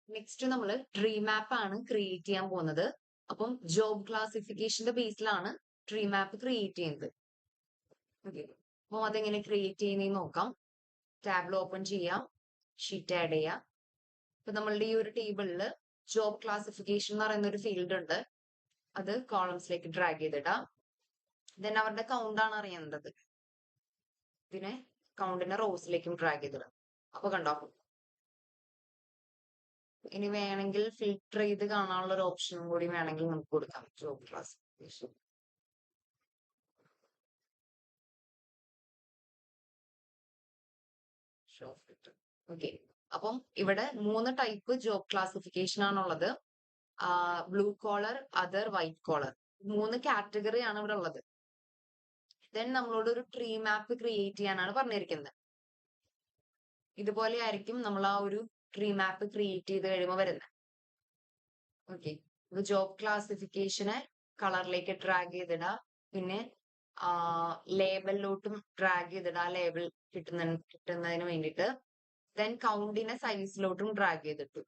Next നമ്മൾ tree മാപ്പ് ആണ് create ചെയ്യാൻ പോകുന്നത്. അപ്പം ജോബ് ക്ലാസിഫിക്കേഷന്റെ ബേസിലാണ് ട്രീ മാപ്പ് ക്രിയേറ്റ് ചെയ്യുന്നത്. ഓക്കെ, അപ്പോൾ അതെങ്ങനെ ക്രിയേറ്റ് ചെയ്യുന്നതെന്ന് നോക്കാം. ടാബ്ലോ ഓപ്പൺ ചെയ്യാം, ഷീറ്റ് ആഡ് ചെയ്യാം. ഇപ്പൊ നമ്മളുടെ ഈ ഒരു ടേബിളിൽ ജോബ് ക്ലാസിഫിക്കേഷൻ എന്ന് പറയുന്ന ഒരു ഫീൽഡ് ഉണ്ട്. അത് കോളംസിലേക്ക് ഡ്രാഗ് ചെയ്തിടാം. ദെൻ അവരുടെ കൗണ്ട് ആണ് അറിയേണ്ടത്. ഇതിനെ കൗണ്ടിനെ റോസിലേക്കും ഡ്രാഗ് ചെയ്തിടാം. അപ്പൊ കണ്ടോ, ഇനി വേണമെങ്കിൽ ഫിൽട്ടർ ചെയ്ത് കാണാനുള്ള ഒരു ഓപ്ഷനും കൂടി വേണമെങ്കിൽ നമുക്ക് കൊടുക്കാം. Job classification show filter. Okay, അപ്പം ഇവിടെ 3 ടൈപ്പ് ജോബ് ക്ലാസിഫിക്കേഷൻ ആണുള്ളത്. Blue collar, other, white collar, 3 category ആണ് ഇവിടെ ഉള്ളത്. ദെൻ നമ്മളോട് ഒരു ട്രീ മാപ്പ് ക്രിയേറ്റ് ചെയ്യാനാണ് പറഞ്ഞിരിക്കുന്നത്. ഇതുപോലെ ആയിരിക്കും നമ്മൾ ആ ഒരു ട്രീ മാപ്പ് ക്രിയേറ്റ് ചെയ്ത് കഴിയുമ്പോൾ വരുന്നത്. ഓക്കെ, ജോബ് ക്ലാസിഫിക്കേഷനെ കളറിലേക്ക് ഡ്രാഗ് ചെയ്തിടാം. പിന്നെ ലേബലിലോട്ടും ഡ്രാഗ് ചെയ്തിടാം, ലേബൽ കിട്ടുന്നതിന് വേണ്ടിയിട്ട്. ദെൻ കൗണ്ടിനെ സൈസിലോട്ടും ഡ്രാഗ് ചെയ്തിട്ടു.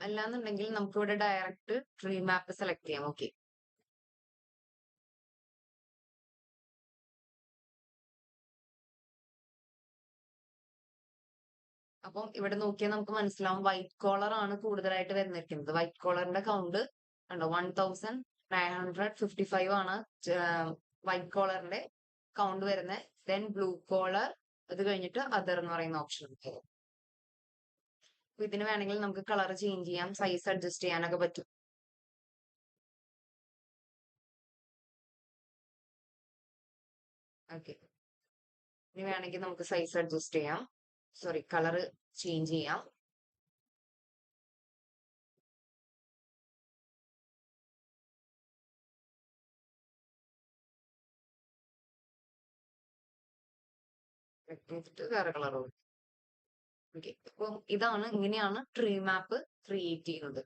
അല്ലാന്നുണ്ടെങ്കിൽ നമുക്ക് ഇവിടെ ഡയറക്റ്റ് ട്രീ മാപ്പ് സെലക്ട് ചെയ്യാം. ഓക്കെ, അപ്പം ഇവിടെ നോക്കിയാൽ നമുക്ക് മനസ്സിലാവും വൈറ്റ് കോളർ ആണ് കൂടുതലായിട്ട് വരുന്നിരിക്കുന്നത്. വൈറ്റ് കോളറിന്റെ കൗണ്ട് ഉണ്ടോ, 1955 ആണ് വൈറ്റ് കോളറിന്റെ കൗണ്ട് വരുന്നത്. ദെൻ ബ്ലൂ കോളർ, അത് കഴിഞ്ഞിട്ട് അതർ എന്ന് പറയുന്ന ഓപ്ഷൻ ഉണ്ട്. അപ്പൊ ഇതിന് വേണമെങ്കിൽ നമുക്ക് കളർ ചേഞ്ച് ചെയ്യാം, സൈസ് അഡ്ജസ്റ്റ് ചെയ്യാനൊക്കെ പറ്റും. ഓക്കെ, ഇനി വേണമെങ്കിൽ നമുക്ക് സൈസ് അഡ്ജസ്റ്റ് ചെയ്യാം, സോറി കളർ ചേഞ്ച് ചെയ്യാം. വേറെ കളർ. ഓക്കെ, അപ്പം ഇങ്ങനെയാണ് ട്രീ മാപ്പ് ക്രിയേറ്റ് ചെയ്യുന്നത്.